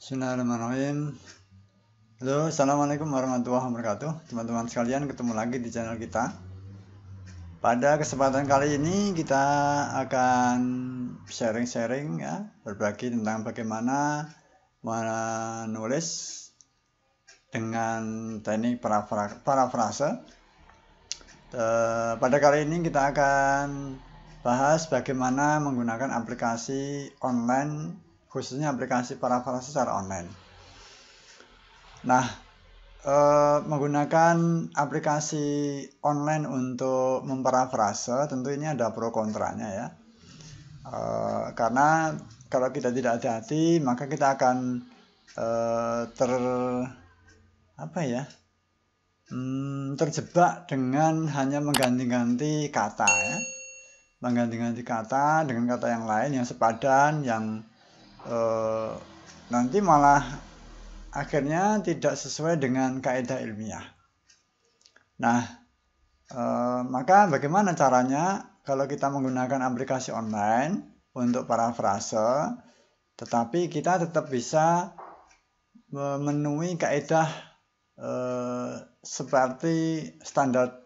Bismillahirrahmanirrahim. Halo, assalamualaikum warahmatullahi wabarakatuh. Teman-teman sekalian, ketemu lagi di channel kita. Pada kesempatan kali ini kita akan sharing-sharing ya, berbagi tentang bagaimana menulis dengan teknik parafrase. Pada kali ini kita akan bahas bagaimana menggunakan aplikasi online, khususnya aplikasi parafrase secara online. Nah, menggunakan aplikasi online untuk memparafrase tentu ini ada pro kontranya ya. Karena kalau kita tidak hati-hati maka kita akan terjebak dengan hanya mengganti-ganti kata ya. Mengganti-ganti kata dengan kata yang lain yang sepadan, yang nanti malah akhirnya tidak sesuai dengan kaidah ilmiah. Nah, maka bagaimana caranya kalau kita menggunakan aplikasi online untuk parafrase, tetapi kita tetap bisa memenuhi kaidah seperti standar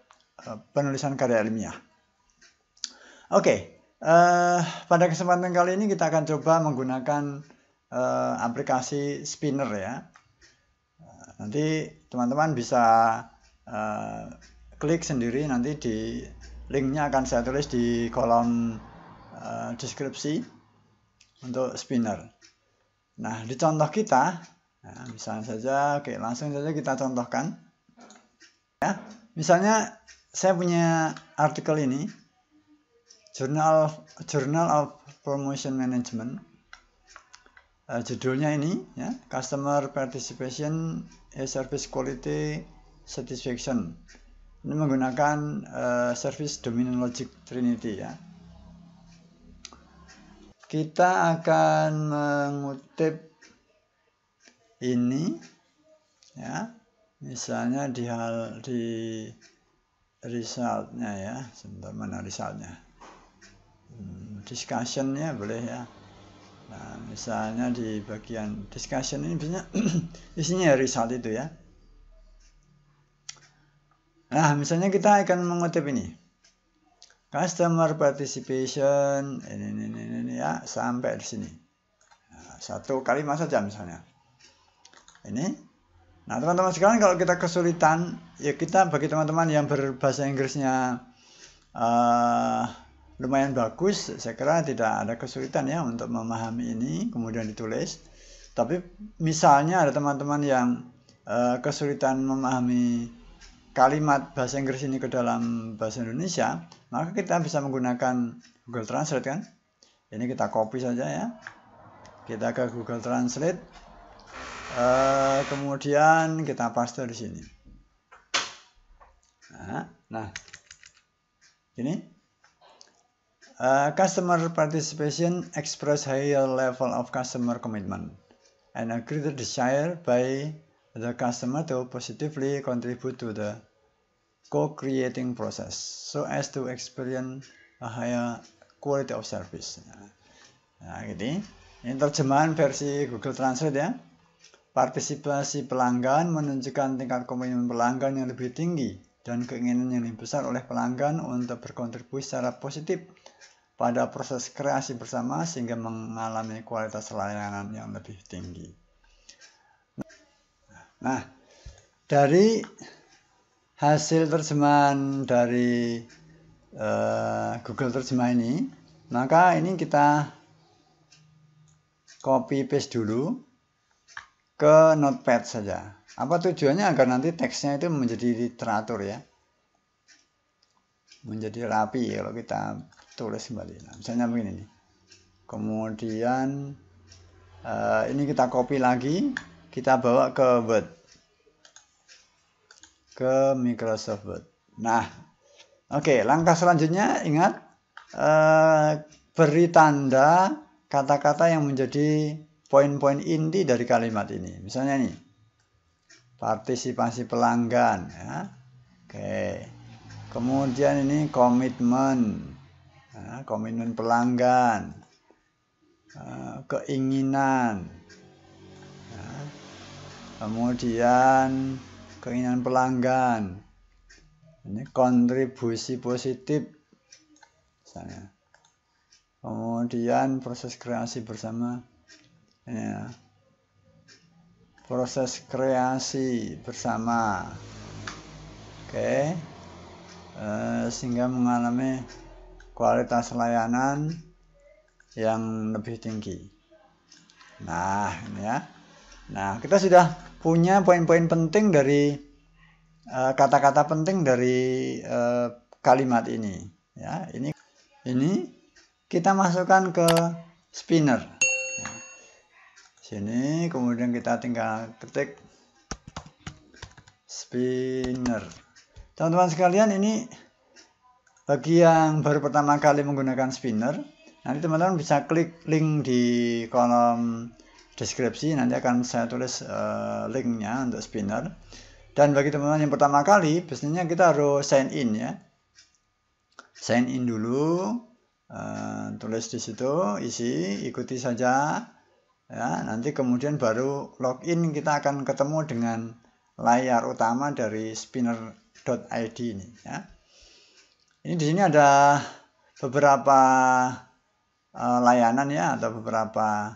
penulisan karya ilmiah. Oke. Pada kesempatan kali ini kita akan coba menggunakan aplikasi Spinner ya. Nanti teman-teman bisa klik sendiri, nanti di linknya akan saya tulis di kolom deskripsi untuk Spinner. Nah, di contoh kita, misalnya saja, langsung saja kita contohkan. Ya, misalnya saya punya artikel ini. Journal of Promotion Management, judulnya ini ya, Customer Participation a Service Quality Satisfaction. Ini menggunakan Service Domain Logic Trinity ya. Kita akan mengutip ini ya, misalnya di resultnya ya. Sebentar, mana resultnya? Discussion-nya boleh ya. Nah, misalnya di bagian discussion ini biasanya isinya result itu ya. Nah, misalnya kita akan mengutip ini. Customer participation ini ya, sampai di sini. Nah, satu kalimat saja misalnya. Ini. Nah, teman-teman sekalian, kalau kita kesulitan, ya kita bagi teman-teman yang berbahasa Inggrisnya lumayan bagus, saya kira tidak ada kesulitan ya untuk memahami ini kemudian ditulis. Tapi misalnya ada teman-teman yang kesulitan memahami kalimat bahasa Inggris ini ke dalam bahasa Indonesia, maka kita bisa menggunakan Google Translate kan. Ini kita copy saja ya, kita ke Google Translate, kemudian kita paste di sini. Nah ini. Customer participation express higher level of customer commitment and a greater desire by the customer to positively contribute to the co-creating process so as to experience a higher quality of service. Nah, ini terjemahan versi Google Translate ya. Partisipasi pelanggan menunjukkan tingkat komitmen pelanggan yang lebih tinggi dan keinginan yang lebih besar oleh pelanggan untuk berkontribusi secara positif pada proses kreasi bersama sehingga mengalami kualitas layanan yang lebih tinggi. Nah, dari hasil terjemahan dari Google Terjemah ini, maka ini kita copy paste dulu ke Notepad saja. Apa tujuannya? Agar nanti teksnya itu menjadi teratur ya, menjadi rapi kalau kita tulis kembali. Nah, misalnya begini nih. Kemudian ini kita copy lagi, kita bawa ke Word, ke Microsoft Word. Nah, oke, langkah selanjutnya ingat beri tanda kata-kata yang menjadi poin-poin inti dari kalimat ini. Misalnya nih, partisipasi pelanggan ya. Oke. Kemudian ini komitmen. Komitmen pelanggan, keinginan, kemudian keinginan pelanggan, ini kontribusi positif misalnya, kemudian proses kreasi bersama, ya, proses kreasi bersama, oke, sehingga mengalami kualitas layanan yang lebih tinggi. Nah, ini ya. Nah, kita sudah punya poin-poin penting dari kata-kata penting dari kalimat ini. Ya, ini kita masukkan ke spinner. Sini, kemudian kita tinggal ketik spinner. Teman-teman sekalian, ini bagi yang baru pertama kali menggunakan spinner, nanti teman-teman bisa klik link di kolom deskripsi, nanti akan saya tulis linknya untuk spinner. Dan bagi teman-teman yang pertama kali, biasanya kita harus sign in ya. Sign in dulu, tulis di situ, ikuti saja. Ya, nanti kemudian baru login, kita akan ketemu dengan layar utama dari spinner.id ini ya. Ini di sini ada beberapa layanan ya, atau beberapa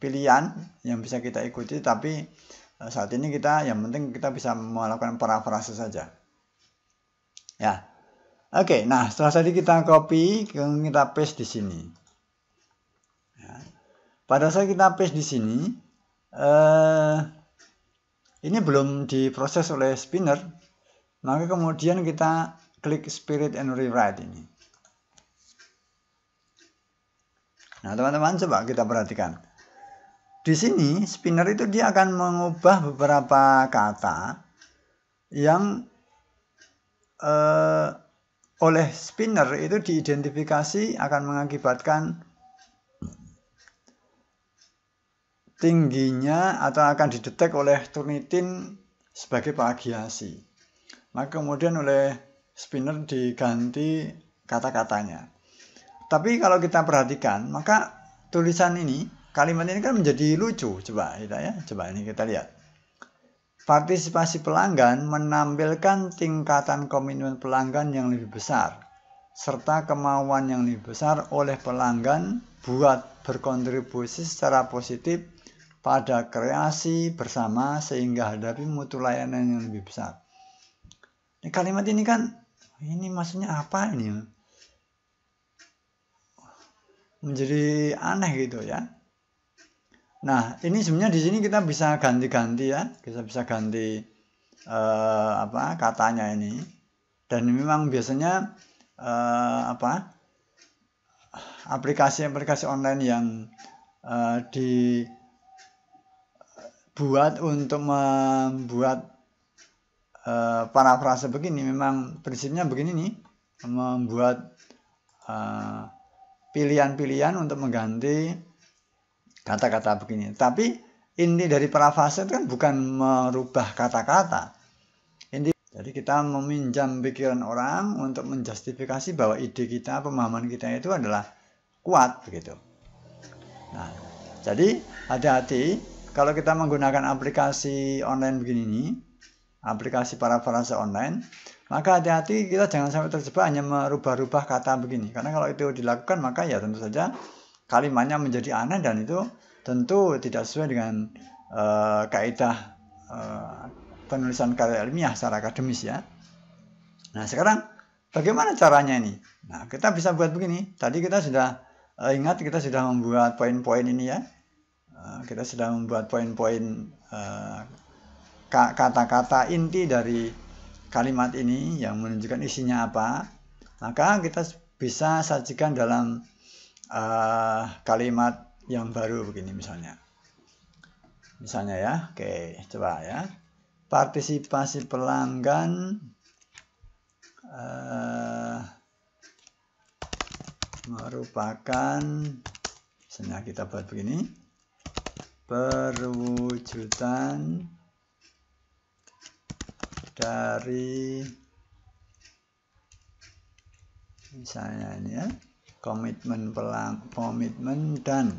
pilihan yang bisa kita ikuti, tapi saat ini yang penting kita bisa melakukan parafrase saja ya. Oke, nah setelah tadi kita copy, kita paste di sini ya. Pada saat kita paste di sini, ini belum diproses oleh spinner, maka kemudian kita klik Spirit and Rewrite ini. Nah, teman-teman coba kita perhatikan. Di sini spinner itu dia akan mengubah beberapa kata yang oleh spinner itu diidentifikasi akan mengakibatkan tingginya atau akan didetek oleh Turnitin sebagai plagiasi. Maka kemudian oleh spinner diganti kata-katanya. Tapi kalau kita perhatikan, maka tulisan ini, kalimat ini kan menjadi lucu. Coba ini kita lihat. Partisipasi pelanggan menampilkan tingkatan komitmen pelanggan yang lebih besar, serta kemauan yang lebih besar oleh pelanggan buat berkontribusi secara positif pada kreasi bersama sehingga hadapi mutu layanan yang lebih besar. Ini kalimat ini kan, ini maksudnya apa ini? Menjadi aneh gitu ya. Nah, ini sebenarnya di sini kita bisa ganti-ganti ya, kita bisa ganti katanya ini. Dan memang biasanya aplikasi-aplikasi online yang dibuat untuk membuat parafrase begini, memang prinsipnya begini nih, membuat pilihan-pilihan untuk mengganti kata-kata begini. Tapi inti dari parafrase itu kan bukan merubah kata-kata. Jadi kita meminjam pikiran orang untuk menjustifikasi bahwa ide kita, pemahaman kita itu adalah kuat begitu. Nah, jadi hati-hati kalau kita menggunakan aplikasi online begini nih, aplikasi parafrase online, maka hati-hati kita jangan sampai terjebak hanya merubah-rubah kata begini. Karena kalau itu dilakukan, maka ya tentu saja kalimatnya menjadi aneh dan itu tentu tidak sesuai dengan kaidah penulisan karya ilmiah secara akademis ya. Nah, sekarang bagaimana caranya ini? Nah, kita bisa buat begini. Tadi kita sudah ingat, kita sudah membuat poin-poin ini ya. Kita sudah membuat poin-poin kata-kata inti dari kalimat ini yang menunjukkan isinya apa. Maka kita bisa sajikan dalam kalimat yang baru begini misalnya ya. Oke, coba ya. Partisipasi pelanggan merupakan, misalnya kita buat begini, perwujudan dari misalnya ini ya, komitmen dan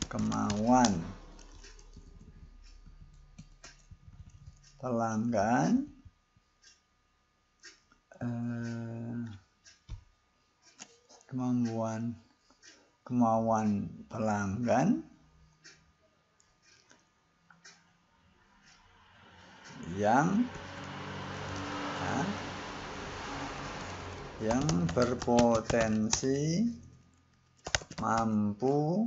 kemauan pelanggan kemauan pelanggan yang berpotensi mampu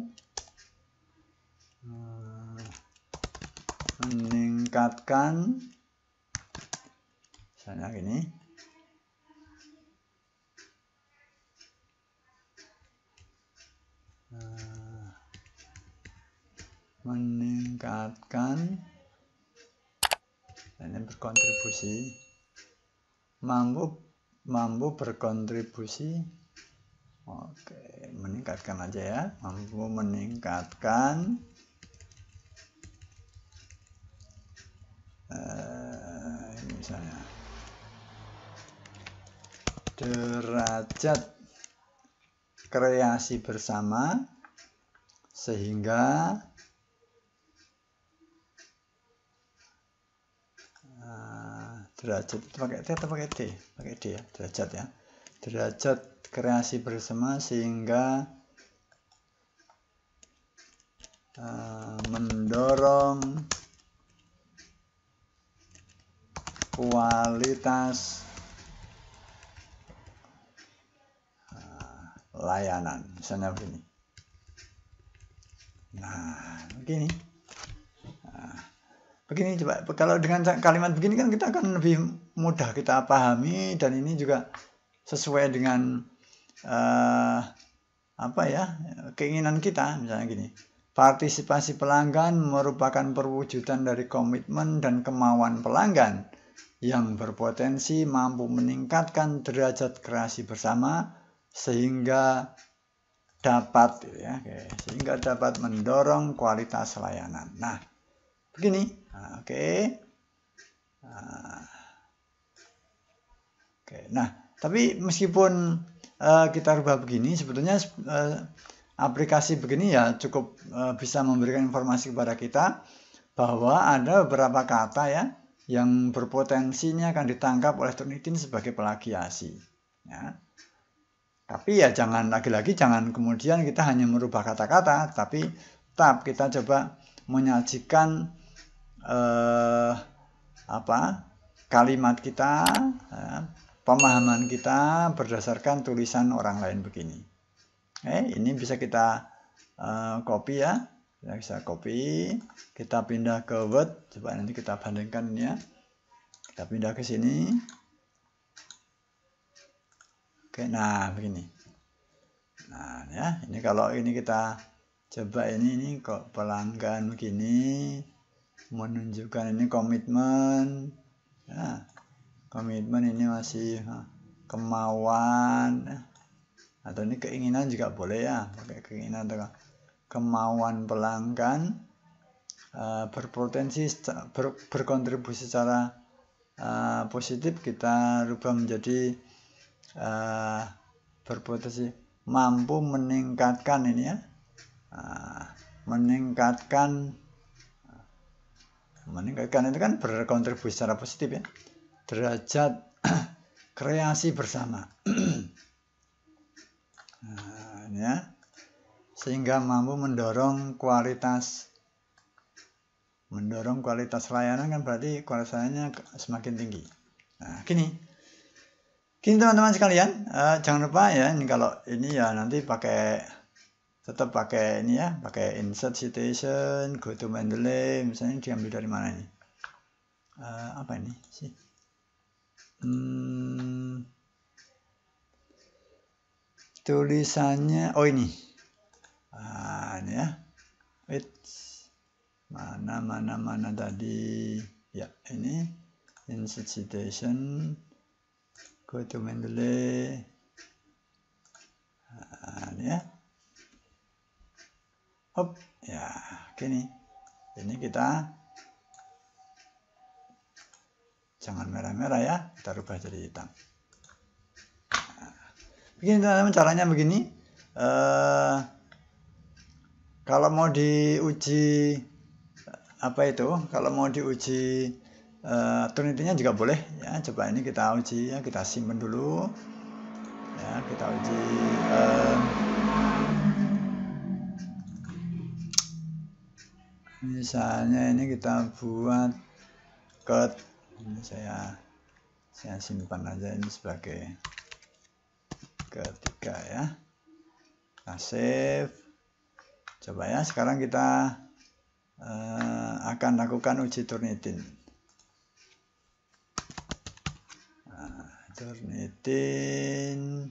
meningkatkan, misalnya gini, meningkatkan, ini berkontribusi, mampu berkontribusi, oke, meningkatkan aja ya, mampu meningkatkan misalnya derajat kreasi bersama sehingga derajat itu pakai T atau pakai D? Pakai D ya, derajat ya. Derajat kreasi bersama sehingga mendorong kualitas layanan, misalnya begini. Nah, begini. Begini coba, kalau dengan kalimat begini kan kita akan lebih mudah kita pahami, dan ini juga sesuai dengan keinginan kita. Misalnya gini, partisipasi pelanggan merupakan perwujudan dari komitmen dan kemauan pelanggan yang berpotensi mampu meningkatkan derajat kreasi bersama sehingga dapat mendorong kualitas layanan. Nah, begini, oke. Nah, tapi meskipun kita rubah begini, sebetulnya aplikasi begini ya cukup bisa memberikan informasi kepada kita bahwa ada beberapa kata ya yang berpotensinya akan ditangkap oleh Turnitin sebagai plagiasi. Ya. Tapi ya jangan kemudian kita hanya merubah kata-kata, tapi tetap kita coba menyajikan kalimat kita, pemahaman kita berdasarkan tulisan orang lain begini. Ini bisa kita copy ya, bisa copy, kita pindah ke Word, coba nanti kita bandingkan ini ya, kita pindah ke sini. Oke, nah begini. Nah ya, ini kalau ini kita coba ini kok pelanggan begini, menunjukkan ini komitmen. Ya, komitmen ini masih kemauan, atau ini keinginan juga boleh ya, pakai keinginan atau kemauan pelanggan berpotensi berkontribusi secara positif, kita rubah menjadi berpotensi mampu meningkatkan ini ya, meningkatkan itu kan berkontribusi secara positif ya, derajat kreasi bersama. Ya, sehingga mampu mendorong kualitas layanan, kan berarti kualitas layanannya semakin tinggi. Nah, gini teman-teman sekalian, jangan lupa ya, ini kalau ini ya nanti tetap pakai ini ya, pakai insert citation, go to Mendeley, misalnya diambil dari mana ini? Apa ini sih? Tulisannya, oh ini. Ini ya. Mana tadi? Ya, ini insert citation, go to Mendeley. Ini ya. Hop, ya, gini. Ini kita jangan merah-merah ya, kita rubah jadi hitam. Begini teman-teman, caranya begini. Kalau mau diuji kalau mau diuji Trinity-nya juga boleh ya. Coba ini kita uji ya, kita simpan dulu ya, kita uji misalnya ini kita buat cut, ini saya simpan aja ini sebagai ketiga ya, kita save. Coba ya, sekarang kita akan lakukan uji Turnitin. Turnitin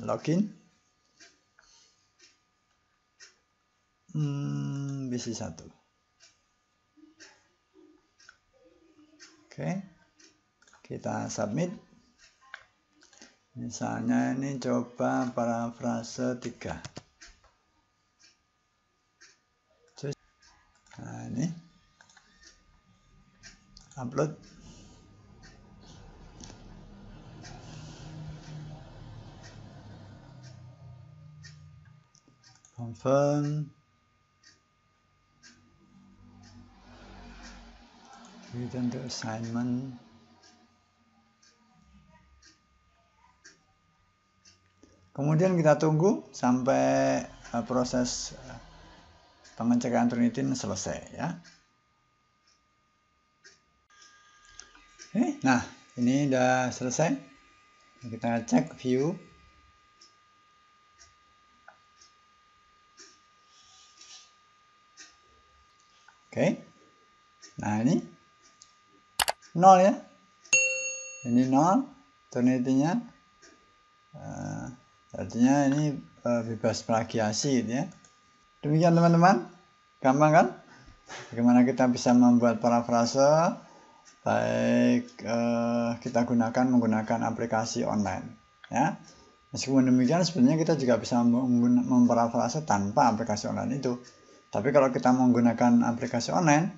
login BC1. Oke, kita submit. Misalnya ini coba parafrase 3. Nah ini upload. Confirm. Return to assignment. Kemudian kita tunggu sampai proses pengecekan Turnitin selesai ya. Oke, nah ini udah selesai. Kita cek view. Oke, nah ini 0 ya, ini 0 Turnitinnya, artinya ini bebas plagiasi gitu ya. Demikian teman-teman, gampang kan? Bagaimana kita bisa membuat parafrase, baik kita menggunakan aplikasi online ya. Meskipun demikian sebenarnya kita juga bisa memparafrase tanpa aplikasi online itu. Tapi kalau kita menggunakan aplikasi online,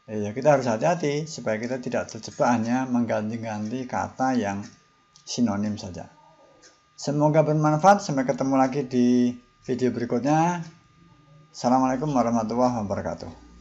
ya kita harus hati-hati supaya kita tidak terjebak hanya mengganti-ganti kata yang sinonim saja. Semoga bermanfaat. Sampai ketemu lagi di video berikutnya. Assalamualaikum warahmatullahi wabarakatuh.